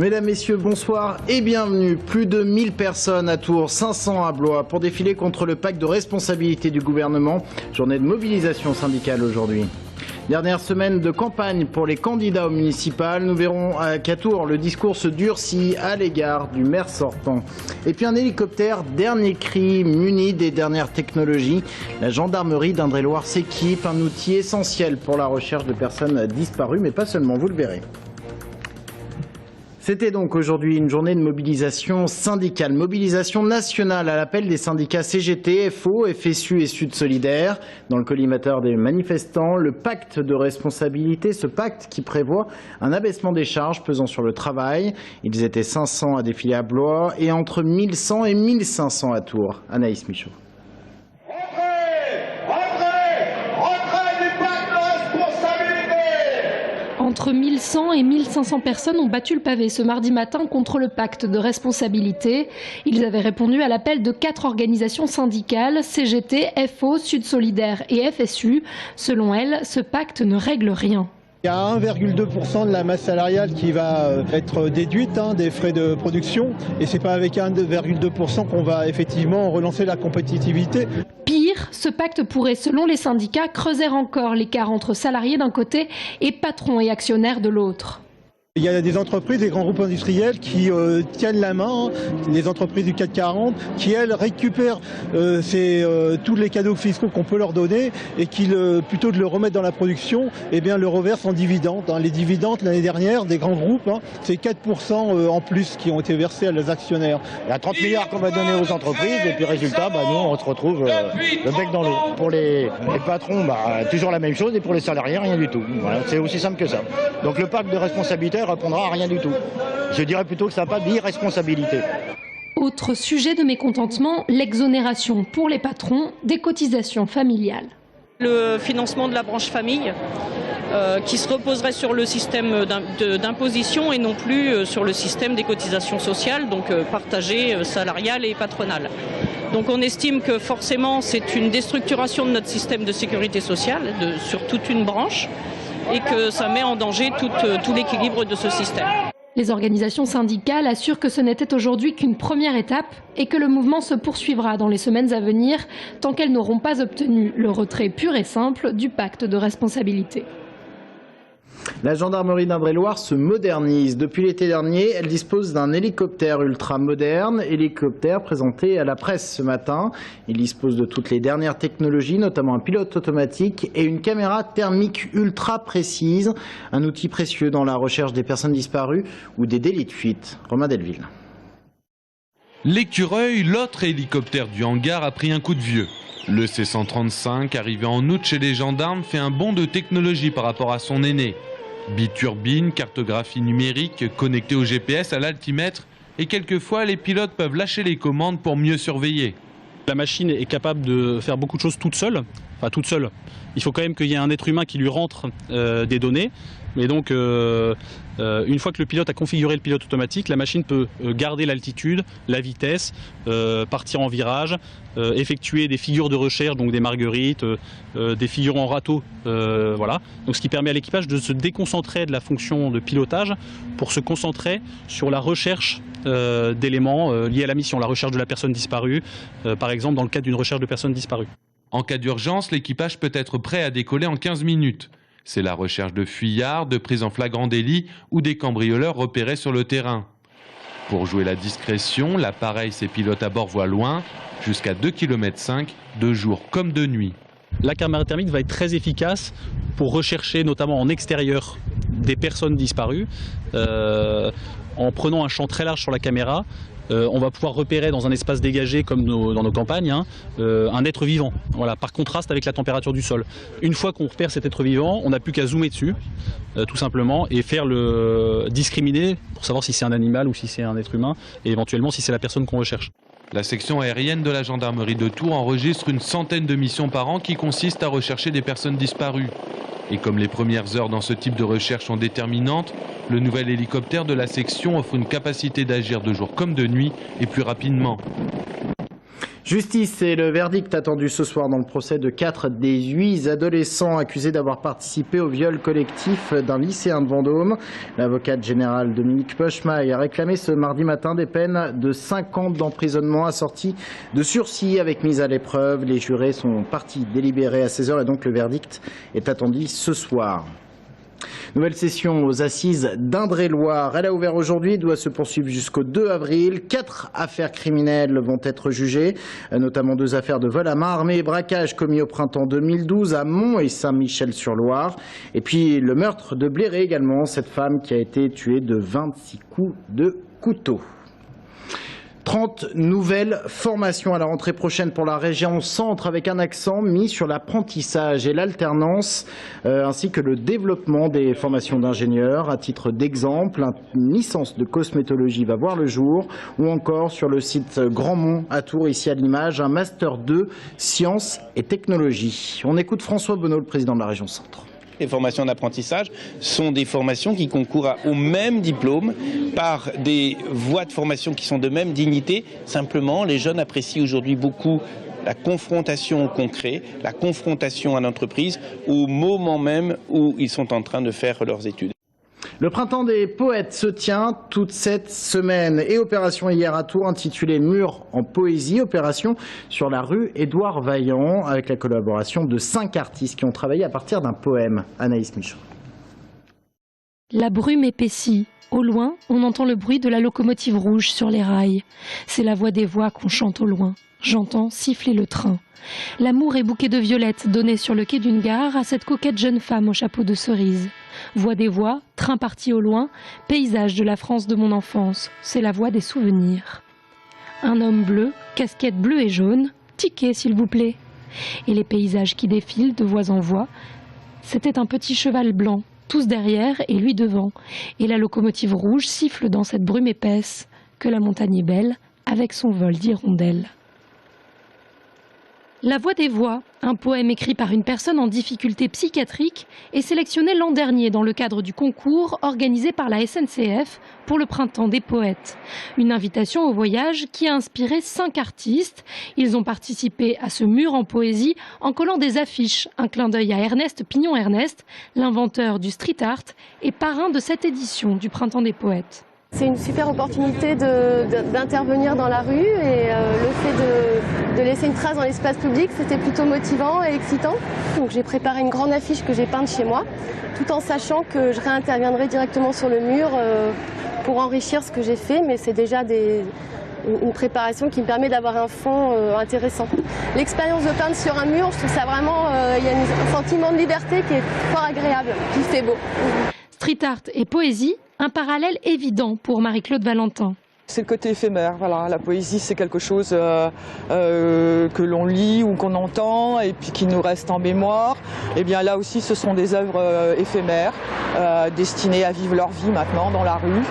Mesdames, Messieurs, bonsoir et bienvenue. Plus de 1000 personnes à Tours, 500 à Blois pour défiler contre le pacte de responsabilité du gouvernement. Journée de mobilisation syndicale aujourd'hui. Dernière semaine de campagne pour les candidats aux municipales. Nous verrons qu'à Tours, le discours se durcit à l'égard du maire sortant. Et puis un hélicoptère, dernier cri, muni des dernières technologies. La gendarmerie d'Indre-et-Loire s'équipe, un outil essentiel pour la recherche de personnes disparues, mais pas seulement, vous le verrez. C'était donc aujourd'hui une journée de mobilisation syndicale, mobilisation nationale à l'appel des syndicats CGT, FO, FSU et Sud Solidaire. Dans le collimateur des manifestants, le pacte de responsabilité, ce pacte qui prévoit un abaissement des charges pesant sur le travail. Ils étaient 500 à défiler à Blois et entre 1100 et 1500 à Tours. Anaïs Michaud. Entre 1100 et 1500 personnes ont battu le pavé ce mardi matin contre le pacte de responsabilité. Ils avaient répondu à l'appel de 4 organisations syndicales, CGT, FO, Sud Solidaire et FSU. Selon elles, ce pacte ne règle rien. Il y a 1,2% de la masse salariale qui va être déduite des frais de production et c'est pas avec 1,2% qu'on va effectivement relancer la compétitivité. Pire, ce pacte pourrait, selon les syndicats, creuser encore l'écart entre salariés d'un côté et patrons et actionnaires de l'autre. Il y a des entreprises, des grands groupes industriels qui tiennent la main, les entreprises du CAC 40, qui elles récupèrent tous les cadeaux fiscaux qu'on peut leur donner et qui, plutôt de le remettre dans la production, le reversent en dividendes. Les dividendes l'année dernière des grands groupes, c'est 4% en plus qui ont été versés à leurs actionnaires. Il y a 30 milliards qu'on va donner aux entreprises et puis résultat, nous on se retrouve le bec dans l'eau. Pour les patrons, toujours la même chose et pour les salariés, rien du tout. Voilà, c'est aussi simple que ça. Donc le pacte de responsabilité répondra à rien du tout. Je dirais plutôt que ça n'a pas d'irresponsabilité. Autre sujet de mécontentement, l'exonération pour les patrons des cotisations familiales. Le financement de la branche famille qui se reposerait sur le système d'imposition et non plus sur le système des cotisations sociales, donc partagées, salariales et patronales. Donc on estime que forcément c'est une déstructuration de notre système de sécurité sociale sur toute une branche et que ça met en danger tout l'équilibre de ce système. Les organisations syndicales assurent que ce n'était aujourd'hui qu'une première étape et que le mouvement se poursuivra dans les semaines à venir tant qu'elles n'auront pas obtenu le retrait pur et simple du pacte de responsabilité. La gendarmerie d'Indre-et-Loire se modernise. Depuis l'été dernier, elle dispose d'un hélicoptère ultra moderne, hélicoptère présenté à la presse ce matin. Il dispose de toutes les dernières technologies, notamment un pilote automatique et une caméra thermique ultra précise, un outil précieux dans la recherche des personnes disparues ou des délits de fuite. Romain Delville. L'écureuil, l'autre hélicoptère du hangar, a pris un coup de vieux. Le C-135, arrivé en août chez les gendarmes, fait un bond de technologie par rapport à son aîné. Biturbine, cartographie numérique, connectée au GPS, à l'altimètre, et quelquefois les pilotes peuvent lâcher les commandes pour mieux surveiller. La machine est capable de faire beaucoup de choses toute seule. Enfin toute seule. Il faut quand même qu'il y ait un être humain qui lui rentre des données. Mais donc, une fois que le pilote a configuré le pilote automatique, la machine peut garder l'altitude, la vitesse, partir en virage, effectuer des figures de recherche, donc des marguerites, des figures en râteau, voilà. Donc, ce qui permet à l'équipage de se déconcentrer de la fonction de pilotage pour se concentrer sur la recherche d'éléments liés à la mission, la recherche de la personne disparue, par exemple dans le cadre d'une recherche de personnes disparues. En cas d'urgence, l'équipage peut être prêt à décoller en 15 minutes. C'est la recherche de fuyards, de prises en flagrant délit ou des cambrioleurs repérés sur le terrain. Pour jouer la discrétion, l'appareil ses pilotes à bord voient loin, jusqu'à 2,5 km, de jour comme de nuit. La caméra thermique va être très efficace pour rechercher, notamment en extérieur, des personnes disparues. En prenant un champ très large sur la caméra, on va pouvoir repérer dans un espace dégagé comme dans nos campagnes un être vivant, voilà, par contraste avec la température du sol. Une fois qu'on repère cet être vivant, on n'a plus qu'à zoomer dessus, tout simplement, et faire le discriminer pour savoir si c'est un animal ou si c'est un être humain, et éventuellement si c'est la personne qu'on recherche. La section aérienne de la gendarmerie de Tours enregistre une centaine de missions par an qui consistent à rechercher des personnes disparues. Et comme les premières heures dans ce type de recherche sont déterminantes, le nouvel hélicoptère de la section offre une capacité d'agir de jour comme de nuit et plus rapidement. Justice et le verdict attendu ce soir dans le procès de 4 des 8 adolescents accusés d'avoir participé au viol collectif d'un lycéen de Vendôme. L'avocate générale Dominique Pochemaille a réclamé ce mardi matin des peines de 5 ans d'emprisonnement assorties de sursis avec mise à l'épreuve. Les jurés sont partis délibérer à 16h et donc le verdict est attendu ce soir. Nouvelle session aux assises d'Indre-et-Loire. Elle a ouvert aujourd'hui et doit se poursuivre jusqu'au 2 avril. 4 affaires criminelles vont être jugées, notamment 2 affaires de vol à main armée et braquage commis au printemps 2012 à Mont et Saint-Michel-sur-Loire. Et puis le meurtre de Bléré également, cette femme qui a été tuée de 26 coups de couteau. 30 nouvelles formations à la rentrée prochaine pour la région centre avec un accent mis sur l'apprentissage et l'alternance ainsi que le développement des formations d'ingénieurs. À titre d'exemple, une licence de cosmétologie va voir le jour ou encore sur le site Grandmont à Tours, ici à l'image, un master 2 sciences et technologies. On écoute François Bonneau, le président de la région centre. Les formations d'apprentissage sont des formations qui concourent au même diplôme par des voies de formation qui sont de même dignité. Simplement, les jeunes apprécient aujourd'hui beaucoup la confrontation au concret, la confrontation à l'entreprise au moment même où ils sont en train de faire leurs études. Le printemps des poètes se tient toute cette semaine et opération hier à Tours intitulée Murs en poésie, opération sur la rue Édouard Vaillant avec la collaboration de 5 artistes qui ont travaillé à partir d'un poème. Anaïs Michaud. La brume épaissit. Au loin, on entend le bruit de la locomotive rouge sur les rails. C'est la voix des voix qu'on chante au loin. J'entends siffler le train. L'amour est bouquet de violettes donné sur le quai d'une gare à cette coquette jeune femme au chapeau de cerise. Voix des voix, train parti au loin, paysage de la France de mon enfance, c'est la voix des souvenirs. Un homme bleu, casquette bleue et jaune, ticket s'il vous plaît. Et les paysages qui défilent de voix en voix, c'était un petit cheval blanc, tous derrière et lui devant. Et la locomotive rouge siffle dans cette brume épaisse, que la montagne est belle, avec son vol d'hirondelles. La voix des voix, un poème écrit par une personne en difficulté psychiatrique, est sélectionné l'an dernier dans le cadre du concours organisé par la SNCF pour le printemps des poètes. Une invitation au voyage qui a inspiré 5 artistes. Ils ont participé à ce mur en poésie en collant des affiches. Un clin d'œil à Ernest Pignon-Ernest, l'inventeur du street art et parrain de cette édition du printemps des poètes. C'est une super opportunité d'intervenir dans la rue et le fait de laisser une trace dans l'espace public, c'était plutôt motivant et excitant. Donc j'ai préparé une grande affiche que j'ai peinte chez moi, tout en sachant que je réinterviendrai directement sur le mur pour enrichir ce que j'ai fait, mais c'est déjà une préparation qui me permet d'avoir un fond intéressant. L'expérience de peindre sur un mur, je trouve ça vraiment, il y a un sentiment de liberté qui est fort agréable, qui fait beau. Street art et poésie, un parallèle évident pour Marie-Claude Valentin. C'est le côté éphémère, voilà. La poésie c'est quelque chose que l'on lit ou qu'on entend et puis qui nous reste en mémoire. Et bien là aussi ce sont des œuvres éphémères destinées à vivre leur vie maintenant dans la rue.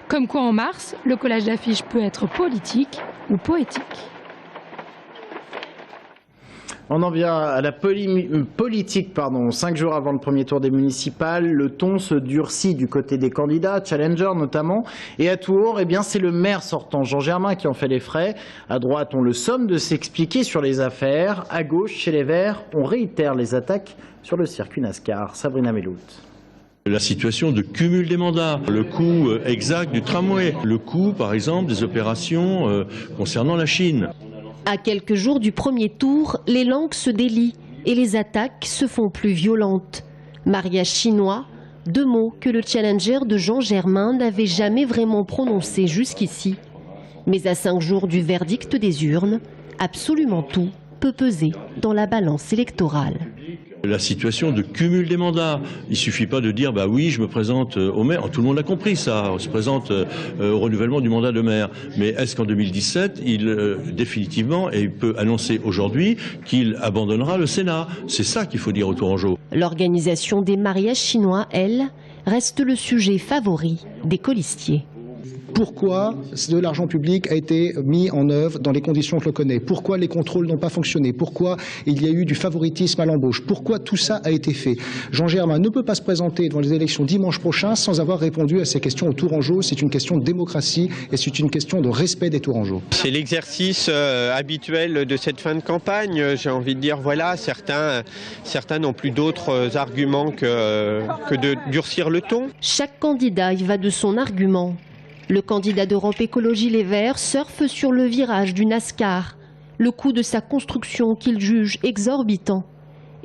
Comme quoi en mars, le collage d'affiches peut être politique ou poétique. On en vient à la politique. 5 jours avant le premier tour des municipales, le ton se durcit du côté des candidats, Challenger notamment. Et à Tours, c'est le maire sortant, Jean Germain, qui en fait les frais. À droite, on le somme de s'expliquer sur les affaires. À gauche, chez les Verts, on réitère les attaques sur le circuit NASCAR. Sabrina Mellout. La situation de cumul des mandats, le coût exact du tramway, le coût par exemple des opérations concernant la Chine. À quelques jours du premier tour, les langues se délient et les attaques se font plus violentes. Mariage chinois, 2 mots que le challenger de Jean Germain n'avait jamais vraiment prononcés jusqu'ici. Mais à 5 jours du verdict des urnes, absolument tout peut peser dans la balance électorale. La situation de cumul des mandats. Il ne suffit pas de dire bah oui, je me présente au maire. Tout le monde a compris ça. On se présente au renouvellement du mandat de maire. Mais est-ce qu'en 2017, définitivement, et il peut annoncer aujourd'hui qu'il abandonnera le Sénat? C'est ça qu'il faut dire au Tourangeau. L'organisation des mariages chinois, elle, reste le sujet favori des colistiers. pourquoi de l'argent public a été mis en œuvre dans les conditions que l'on connaît, pourquoi les contrôles n'ont pas fonctionné, pourquoi il y a eu du favoritisme à l'embauche, pourquoi tout ça a été fait. Jean Germain ne peut pas se présenter devant les élections dimanche prochain sans avoir répondu à ces questions aux Tourangeaux. C'est une question de démocratie et c'est une question de respect des Tourangeaux. C'est l'exercice habituel de cette fin de campagne. J'ai envie de dire, voilà, certains n'ont plus d'autres arguments que de durcir le ton. Chaque candidat y va de son argument. Le candidat d'Europe Écologie Les Verts surfe sur le virage du NASCAR, le coût de sa construction qu'il juge exorbitant.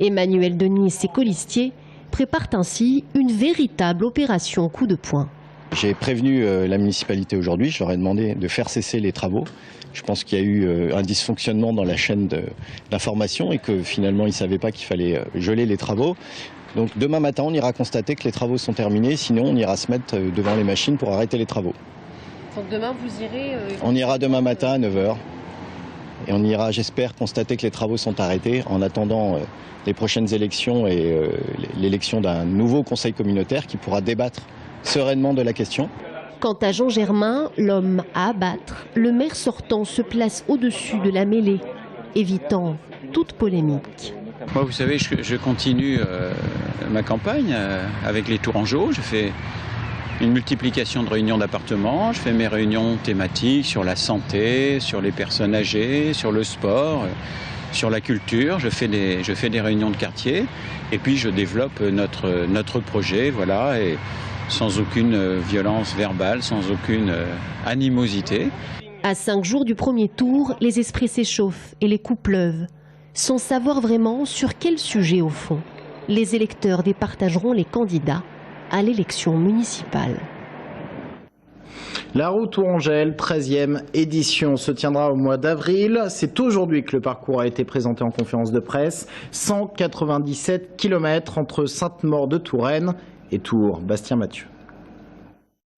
Emmanuel Denis et Colistier préparent ainsi une véritable opération coup de poing. J'ai prévenu la municipalité aujourd'hui, je leur ai demandé de faire cesser les travaux. Je pense qu'il y a eu un dysfonctionnement dans la chaîne d'information et que finalement ils ne savaient pas qu'il fallait geler les travaux. Donc demain matin, on ira constater que les travaux sont terminés, sinon on ira se mettre devant les machines pour arrêter les travaux. Donc demain, vous irez... On ira demain matin à 9 h et on ira, j'espère, constater que les travaux sont arrêtés en attendant les prochaines élections et l'élection d'un nouveau conseil communautaire qui pourra débattre sereinement de la question. Quant à Jean Germain, l'homme à abattre, le maire sortant se place au-dessus de la mêlée, évitant toute polémique. Moi, vous savez, je continue ma campagne avec les Tourangeaux. Je fais une multiplication de réunions d'appartements. Je fais mes réunions thématiques sur la santé, sur les personnes âgées, sur le sport, sur la culture. Je fais des réunions de quartier. Et puis, je développe notre projet, voilà, et sans aucune violence verbale, sans aucune animosité. À 5 jours du premier tour, les esprits s'échauffent et les coups pleuvent. Sans savoir vraiment sur quel sujet au fond, les électeurs départageront les candidats à l'élection municipale. La route Tourangelle, 13e édition, se tiendra au mois d'avril. C'est aujourd'hui que le parcours a été présenté en conférence de presse. 197 km entre Sainte-Maure-de-Touraine et Tours. Bastien Mathieu.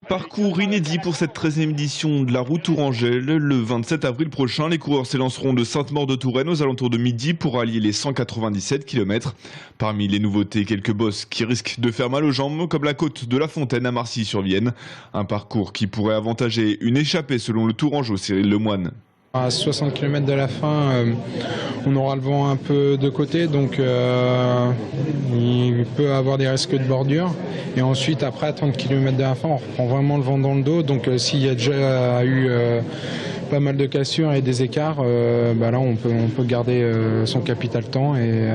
Parcours inédit pour cette 13e édition de la route Tourangelle. Le 27 avril prochain, les coureurs s'élanceront de Sainte-Maure-de-Touraine aux alentours de midi pour allier les 197 km. Parmi les nouveautés, quelques bosses qui risquent de faire mal aux jambes, comme la côte de la Fontaine à Marcilly-sur-Vienne. Un parcours qui pourrait avantager une échappée selon le Tourangeau Cyril Lemoine. À 60 km de la fin, on aura le vent un peu de côté, donc il peut avoir des risques de bordure. Et ensuite, après, à 30 km de la fin, on reprend vraiment le vent dans le dos. Donc s'il y a déjà eu pas mal de cassures et des écarts, là on peut garder son capital temps et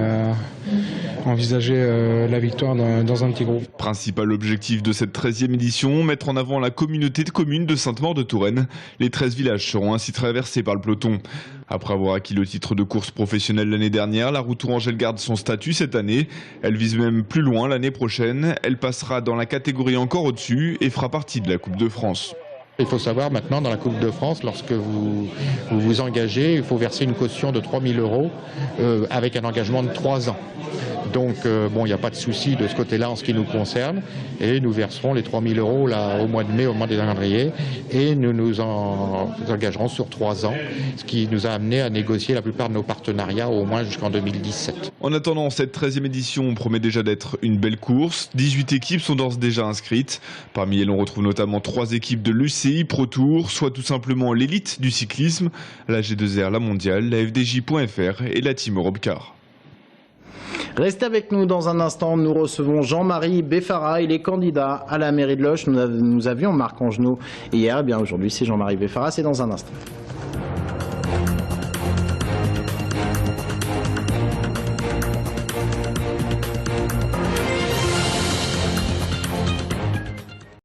envisager la victoire dans un petit groupe. Principal objectif de cette 13e édition, mettre en avant la communauté de communes de Sainte-Maure-de-Touraine. Les 13 villages seront ainsi traversés par le peloton. Après avoir acquis le titre de course professionnelle l'année dernière, la route Tourangelle garde son statut cette année. Elle vise même plus loin l'année prochaine. Elle passera dans la catégorie encore au-dessus et fera partie de la Coupe de France. Il faut savoir maintenant, dans la Coupe de France, lorsque vous vous engagez, il faut verser une caution de 3 000 € avec un engagement de 3 ans. Donc, il n'y a pas de souci de ce côté-là en ce qui nous concerne. Et nous verserons les 3 000 € là, au mois de mai, au mois des calendriers. Et nous nous engagerons sur 3 ans, ce qui nous a amené à négocier la plupart de nos partenariats au moins jusqu'en 2017. En attendant, cette 13e édition promet déjà d'être une belle course. 18 équipes sont d'ores déjà inscrites. Parmi elles, on retrouve notamment 3 équipes de l'UCI Pro Tour, soit tout simplement l'élite du cyclisme, la G2R, la Mondiale, la FDJ.fr et la Team Europcar. Restez avec nous dans un instant, nous recevons Jean-Marie Beffara, il est candidat à la mairie de Loches. Nous avions Marc Angenot hier, et bien aujourd'hui c'est Jean-Marie Beffara, c'est dans un instant.